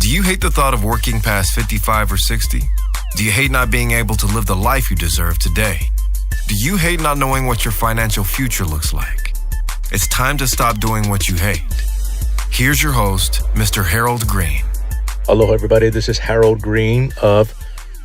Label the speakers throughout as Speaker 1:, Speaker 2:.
Speaker 1: Do you hate the thought of working past 55 or 60? Do you hate not being able to live the life you deserve today? Do you hate not knowing what your financial future looks like? It's time to stop doing what you hate. Here's your host, Mr. Harold Green.
Speaker 2: Hello, everybody. This is Harold Green of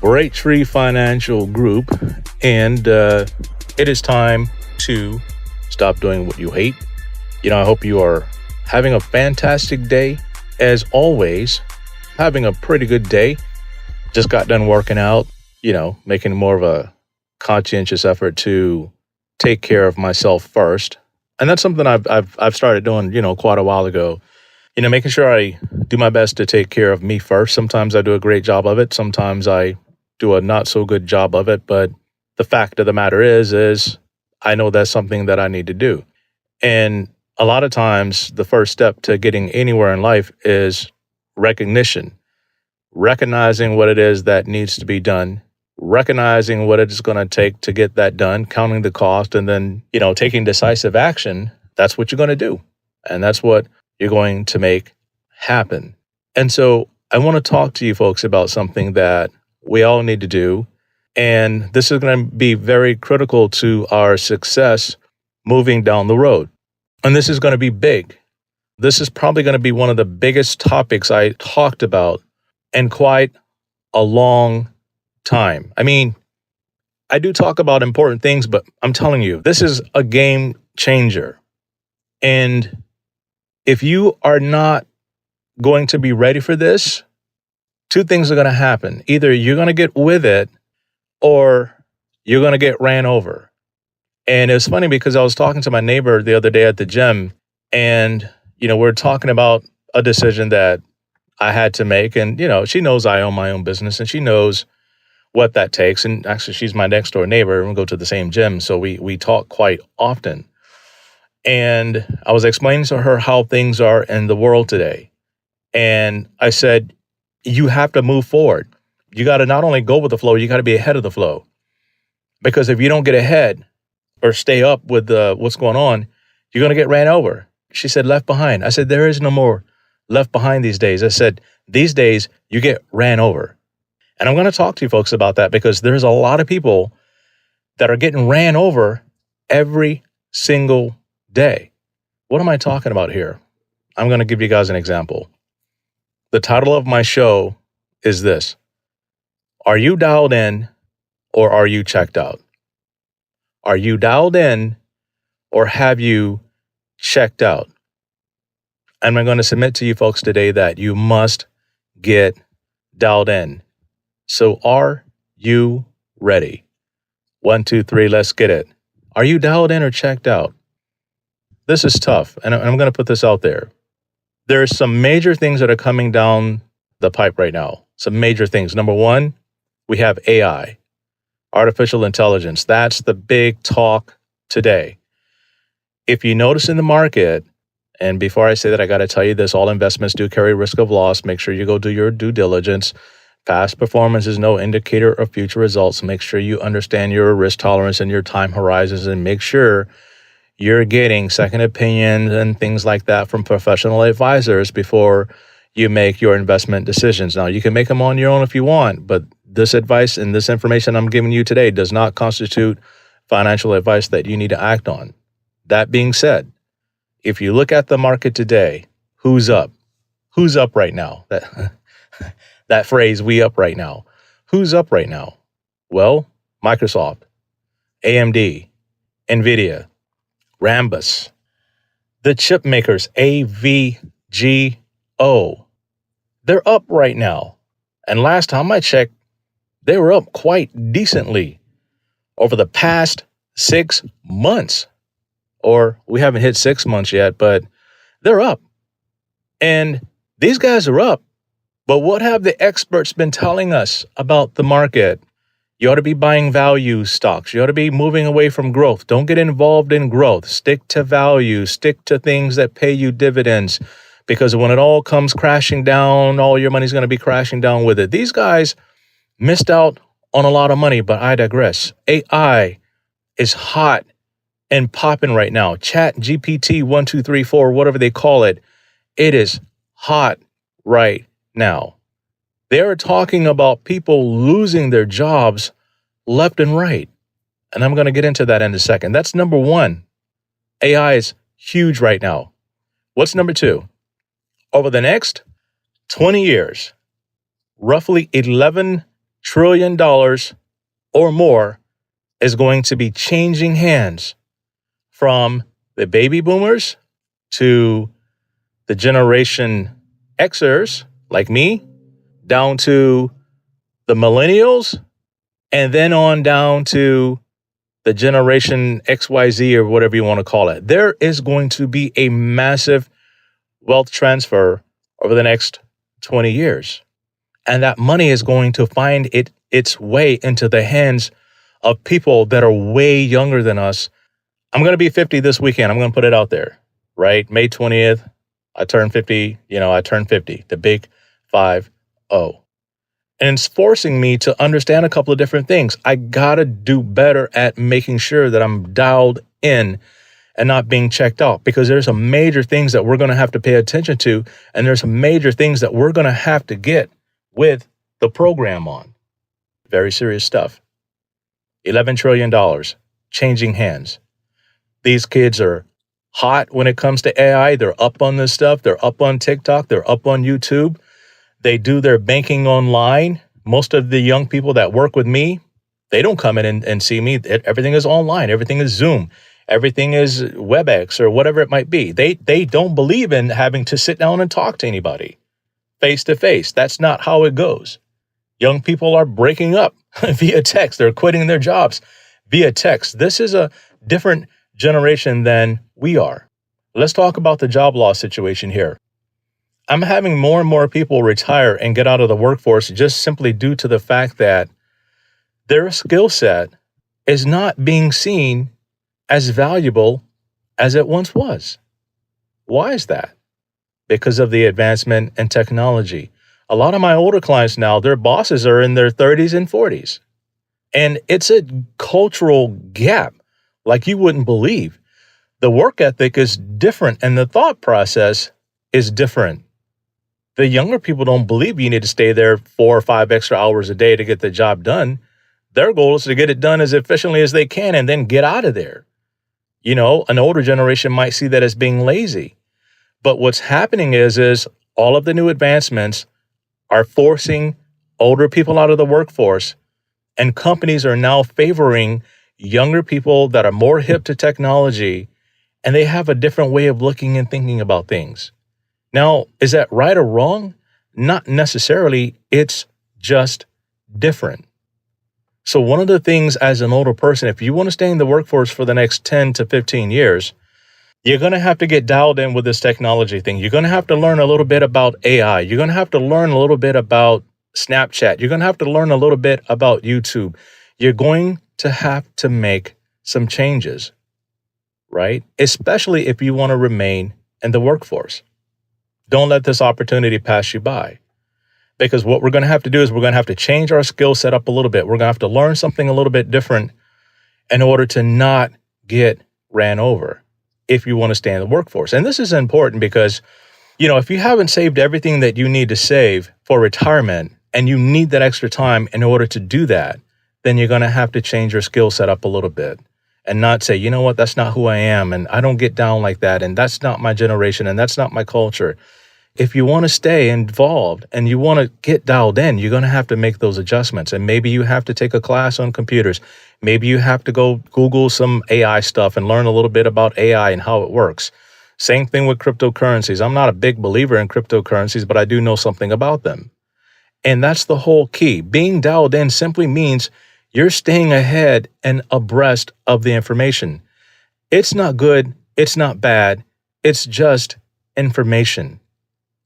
Speaker 2: Braintree Financial Group, and it is time to stop doing what you hate. I hope you are having a fantastic day. As always, having a pretty good day. Just got done working out, making more of a conscientious effort to take care of myself first. And that's something I've started doing, quite a while ago. Making sure I do my best to take care of me first. Sometimes I do a great job of it. Sometimes I do a not so good job of it. But the fact of the matter is I know that's something that I need to do. And a lot of times the first step to getting anywhere in life is recognition. Recognizing what it is that needs to be done, recognizing what it's going to take to get that done, counting the cost, and then, taking decisive action. That's what you're going to do. And that's what you're going to make happen. And so I want to talk to you folks about something that we all need to do. And this is going to be very critical to our success moving down the road. And this is going to be big. This is probably going to be one of the biggest topics I talked about in quite a long time. I mean, I do talk about important things, but I'm telling you, this is a game changer. And if you are not going to be ready for this, two things are going to happen. Either you're going to get with it or you're going to get ran over. And it's funny because I was talking to my neighbor the other day at the gym, and, we're talking about a decision that I had to make. And, she knows I own my own business and she knows what that takes. And actually, she's my next door neighbor and we go to the same gym. So we talk quite often. And I was explaining to her how things are in the world today. And I said, you have to move forward. You got to not only go with the flow, you got to be ahead of the flow. Because if you don't get ahead or stay up with what's going on, you're going to get ran over. She said, left behind. I said, there is no more left behind these days. I said, these days you get ran over. And I'm going to talk to you folks about that because there's a lot of people that are getting ran over every single day. What am I talking about here? I'm going to give you guys an example. The title of my show is this: Are you dialed in or are you checked out? Are you dialed in or have you checked out? And I'm going to submit to you folks today that you must get dialed in. So are you ready? 1, 2, 3, let's get it. Are you dialed in or checked out? This is tough, and I'm going to put this out there. There's some major things that are coming down the pipe right now. Some major things. Number one, we have AI, artificial intelligence. That's the big talk today. If you notice in the market, and before I say that, I got to tell you this, all investments do carry risk of loss. Make sure you go do your due diligence. Past performance is no indicator of future results. Make sure you understand your risk tolerance and your time horizons, and make sure you're getting second opinions and things like that from professional advisors before you make your investment decisions. Now, you can make them on your own if you want, but this advice and this information I'm giving you today does not constitute financial advice that you need to act on. That being said, if you look at the market today, who's up? Who's up right now? That phrase, we up right now. Who's up right now? Well, Microsoft, AMD, NVIDIA, Rambus, the chip makers, AVGO. They're up right now. And last time I checked, they were up quite decently over the past 6 months. Or we haven't hit 6 months yet, but they're up. And these guys are up. But what have the experts been telling us about the market? You ought to be buying value stocks. You ought to be moving away from growth. Don't get involved in growth. Stick to value. Stick to things that pay you dividends. Because when it all comes crashing down, all your money's going to be crashing down with it. These guys missed out on a lot of money, but I digress. AI is hot and popping right now. ChatGPT 1, 2, 3, 4, whatever they call it, it is hot right now. They're talking about people losing their jobs left and right. And I'm going to get into that in a second. That's number one. AI is huge right now. What's number two? Over the next 20 years, roughly $11 trillion or more is going to be changing hands from the baby boomers to the Generation Xers, like me, down to the millennials, and then on down to the Generation XYZ or whatever you want to call it. There is going to be a massive wealth transfer over the next 20 years. And that money is going to find its way into the hands of people that are way younger than us. I'm going to be 50 this weekend. I'm going to put it out there, right? May 20th, I turn 50, I turn 50, the big 50. And it's forcing me to understand a couple of different things. I got to do better at making sure that I'm dialed in and not being checked out, because there's some major things that we're going to have to pay attention to. And there's some major things that we're going to have to get with the program on. Very serious stuff. $11 trillion changing hands. These kids are hot when it comes to AI. They're up on this stuff. They're up on TikTok. They're up on YouTube. They do their banking online. Most of the young people that work with me, they don't come in and see me. Everything is online. Everything is Zoom. Everything is WebEx or whatever it might be. They don't believe in having to sit down and talk to anybody face to face. That's not how it goes. Young people are breaking up via text. They're quitting their jobs via text. This is a different generation than we are. Let's talk about the job loss situation here. I'm having more and more people retire and get out of the workforce just simply due to the fact that their skill set is not being seen as valuable as it once was. Why is that? Because of the advancement in technology. A lot of my older clients now, their bosses are in their 30s and 40s. And it's a cultural gap like you wouldn't believe. The work ethic is different and the thought process is different. The younger people don't believe you need to stay there 4 or 5 extra hours a day to get the job done. Their goal is to get it done as efficiently as they can and then get out of there. An older generation might see that as being lazy. But what's happening is all of the new advancements are forcing older people out of the workforce, and companies are now favoring younger people that are more hip to technology, and they have a different way of looking and thinking about things. Now, is that right or wrong? Not necessarily. It's just different. So one of the things as an older person, if you want to stay in the workforce for the next 10 to 15 years, you're going to have to get dialed in with this technology thing. You're going to have to learn a little bit about AI. You're going to have to learn a little bit about Snapchat. You're going to have to learn a little bit about YouTube. You're going to have to make some changes, right? Especially if you want to remain in the workforce. Don't let this opportunity pass you by. Because what we're going to have to do is we're going to have to change our skill set up a little bit. We're going to have to learn something a little bit different in order to not get ran over if you want to stay in the workforce. And this is important because, if you haven't saved everything that you need to save for retirement and you need that extra time in order to do that, then you're going to have to change your skill set up a little bit and not say, you know what, that's not who I am and I don't get down like that and that's not my generation and that's not my culture. If you want to stay involved and you want to get dialed in, you're going to have to make those adjustments. And maybe you have to take a class on computers. Maybe you have to go Google some AI stuff and learn a little bit about AI and how it works. Same thing with cryptocurrencies. I'm not a big believer in cryptocurrencies, but I do know something about them. And that's the whole key. Being dialed in simply means you're staying ahead and abreast of the information. It's not good. It's not bad. It's just information.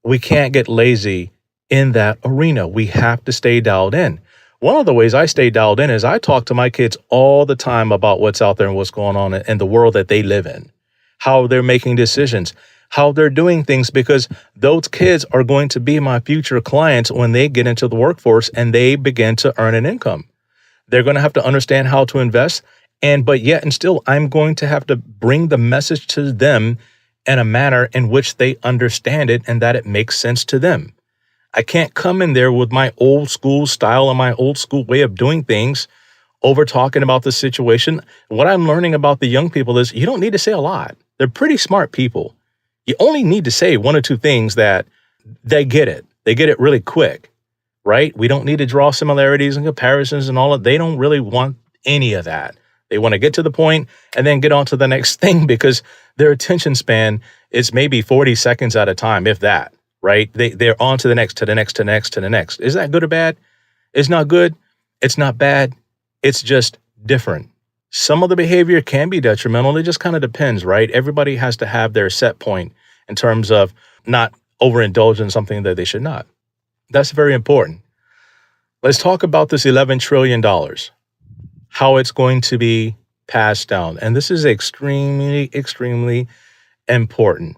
Speaker 2: We can't get lazy in that arena. We have to stay dialed in. One of the ways I stay dialed in is I talk to my kids all the time about what's out there and what's going on in the world that they live in, how they're making decisions, how they're doing things, because those kids are going to be my future clients when they get into the workforce and they begin to earn an income. They're going to have to understand how to invest, but yet and still, I'm going to have to bring the message to them in a manner in which they understand it and that it makes sense to them. I can't come in there with my old school style and my old school way of doing things over talking about the situation. What I'm learning about the young people is you don't need to say a lot. They're pretty smart people. You only need to say one or two things that they get it. They get it really quick, right? We don't need to draw similarities and comparisons and all of. They don't really want any of that. They want to get to the point and then get on to the next thing because their attention span is maybe 40 seconds at a time, if that, right? They're on to the next, to the next, to the next, to the next. Is that good or bad? It's not good. It's not bad. It's just different. Some of the behavior can be detrimental. It just kind of depends, right? Everybody has to have their set point in terms of not overindulge in something that they should not. That's very important. Let's talk about this $11 trillion, how it's going to be passed down. And this is extremely, extremely important.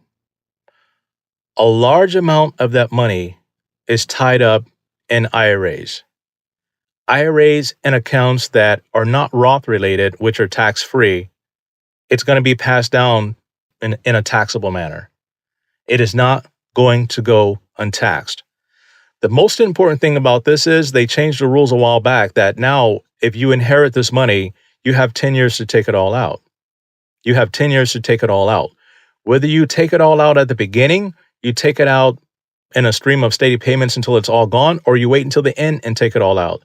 Speaker 2: A large amount of that money is tied up in IRAs. IRAs and accounts that are not Roth related, which are tax free, it's going to be passed down in a taxable manner. It is not going to go untaxed. The most important thing about this is they changed the rules a while back that now if you inherit this money, you have 10 years to take it all out. You have 10 years to take it all out. Whether you take it all out at the beginning, you take it out in a stream of steady payments until it's all gone, or you wait until the end and take it all out.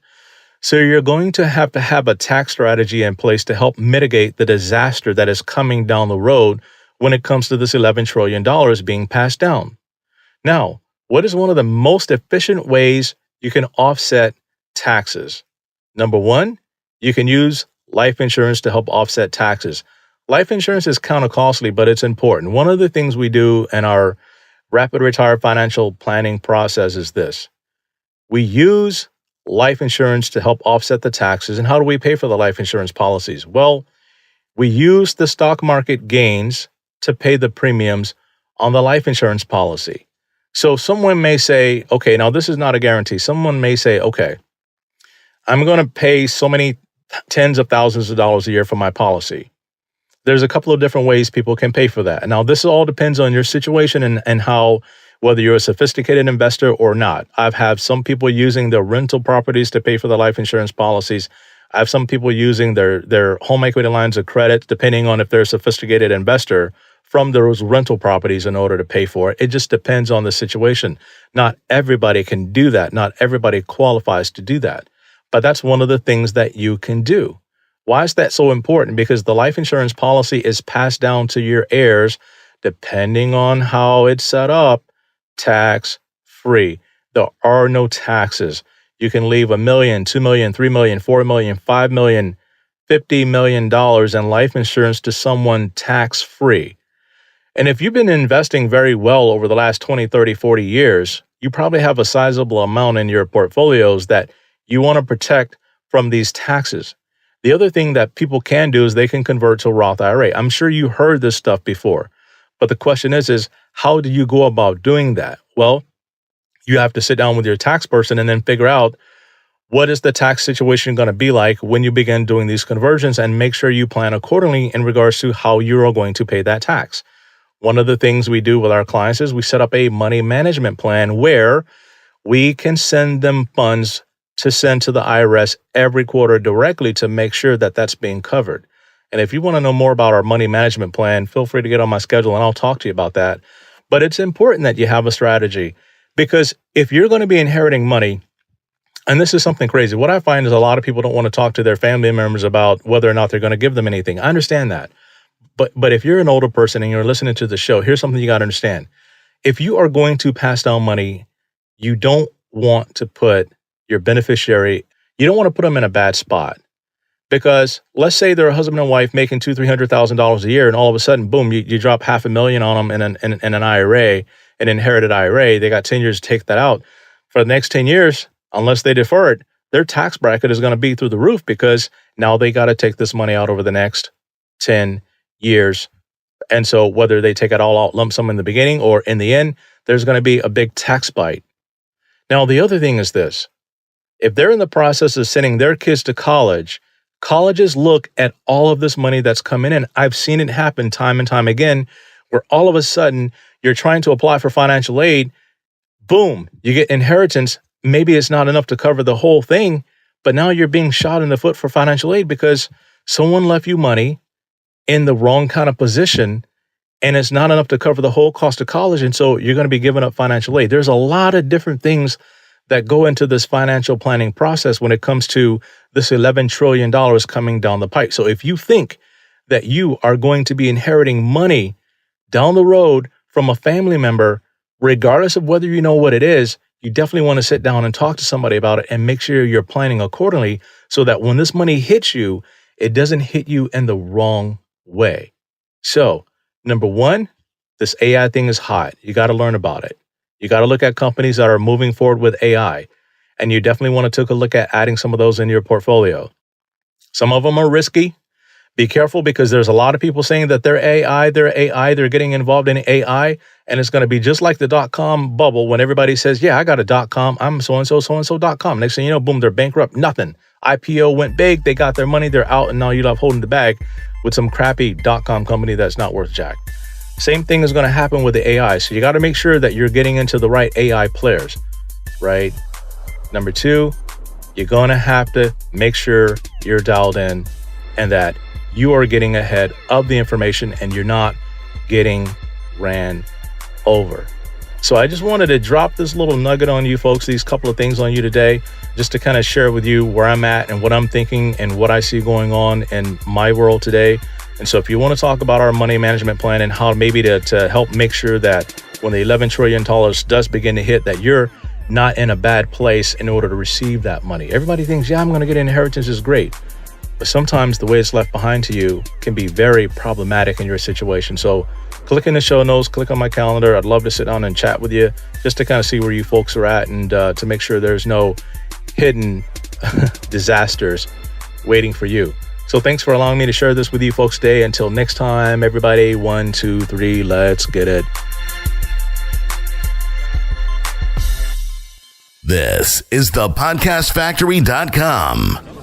Speaker 2: So you're going to have a tax strategy in place to help mitigate the disaster that is coming down the road when it comes to this $11 trillion being passed down. Now, what is one of the most efficient ways you can offset taxes? Number one, you can use life insurance to help offset taxes. Life insurance is kind of costly, but it's important. One of the things we do in our rapid retire financial planning process is this. We use life insurance to help offset the taxes. And how do we pay for the life insurance policies? Well, we use the stock market gains to pay the premiums on the life insurance policy. So someone may say, okay, now this is not a guarantee. Someone may say, okay, I'm going to pay so many tens of thousands of dollars a year for my policy. There's a couple of different ways people can pay for that. Now, this all depends on your situation and how, whether you're a sophisticated investor or not. I've had some people using their rental properties to pay for the life insurance policies. I have some people using their home equity lines of credit, depending on if they're a sophisticated investor, from those rental properties in order to pay for it. It just depends on the situation. Not everybody can do that. Not everybody qualifies to do that. But that's one of the things that you can do. Why is that so important? Because the life insurance policy is passed down to your heirs, depending on how it's set up, tax-free. There are no taxes. You can leave $1 million, $2 million, $3 million, $4 million, $5 million, $50 million in life insurance to someone tax-free. And if you've been investing very well over the last 20, 30, 40 years, you probably have a sizable amount in your portfolios that you want to protect from these taxes. The other thing that people can do is they can convert to a Roth IRA. I'm sure you heard this stuff before, but the question is how do you go about doing that? Well, you have to sit down with your tax person and then figure out what is the tax situation going to be like when you begin doing these conversions, and make sure you plan accordingly in regards to how you're going to pay that tax. One of the things we do with our clients is we set up a money management plan where we can send them funds to send to the IRS every quarter directly to make sure that that's being covered. And if you want to know more about our money management plan, feel free to get on my schedule and I'll talk to you about that. But it's important that you have a strategy, because if you're going to be inheriting money, and this is something crazy, what I find is a lot of people don't want to talk to their family members about whether or not they're going to give them anything. I understand that. But if you're an older person and you're listening to the show, here's something you got to understand. If you are going to pass down money, you don't want to put your beneficiary, you don't want to put them in a bad spot. Because let's say they're a husband and wife making $200,000-$300,000 a year, and all of a sudden, boom, you drop $500,000 on them in an IRA, an inherited IRA. They got 10 years to take that out. For the next 10 years, unless they defer it, their tax bracket is going to be through the roof, because now they got to take this money out over the next 10 years. And so whether they take it all out lump sum in the beginning or in the end, there's going to be a big tax bite. Now, the other thing is this. If they're in the process of sending their kids to college, colleges look at all of this money that's coming in. I've seen it happen time and time again, where all of a sudden you're trying to apply for financial aid, boom, you get inheritance. Maybe it's not enough to cover the whole thing, but now you're being shot in the foot for financial aid because someone left you money in the wrong kind of position, and it's not enough to cover the whole cost of college. And so you're going to be giving up financial aid. There's a lot of different things that go into this financial planning process when it comes to this $11 trillion coming down the pipe. So if you think that you are going to be inheriting money down the road from a family member, regardless of whether you know what it is, you definitely want to sit down and talk to somebody about it and make sure you're planning accordingly so that when this money hits you, it doesn't hit you in the wrong way. So, number one, this AI thing is hot. You got to learn about it. You got to look at companies that are moving forward with AI, and you definitely want to take a look at adding some of those in your portfolio. Some of them are risky. Be careful because there's a lot of people saying that they're they're getting involved in AI, and it's going to be just like the .com bubble when everybody says, yeah, I got a .com, I'm so-and-so.com. Next thing you know, boom, they're bankrupt, nothing. IPO went big, they got their money, they're out, and now you're left holding the bag with some crappy .com company that's not worth jack. Same thing is going to happen with the AI. So you got to make sure that you're getting into the right AI players, right? Number two, you're going to have to make sure you're dialed in and that you are getting ahead of the information and you're not getting ran over. So I just wanted to drop this little nugget on you folks, these couple of things on you today, just to kind of share with you where I'm at and what I'm thinking and what I see going on in my world today. And so if you want to talk about our money management plan and how maybe to help make sure that when the $11 trillion does begin to hit, that you're not in a bad place in order to receive that money. Everybody thinks, yeah, I'm going to get inheritance is great. But sometimes the way it's left behind to you can be very problematic in your situation. So click in the show notes, click on my calendar. I'd love to sit down and chat with you just to kind of see where you folks are at and to make sure there's no hidden disasters waiting for you. So thanks for allowing me to share this with you folks today. Until next time, everybody, 1, 2, 3, let's get it.
Speaker 3: This is thepodcastfactory.com.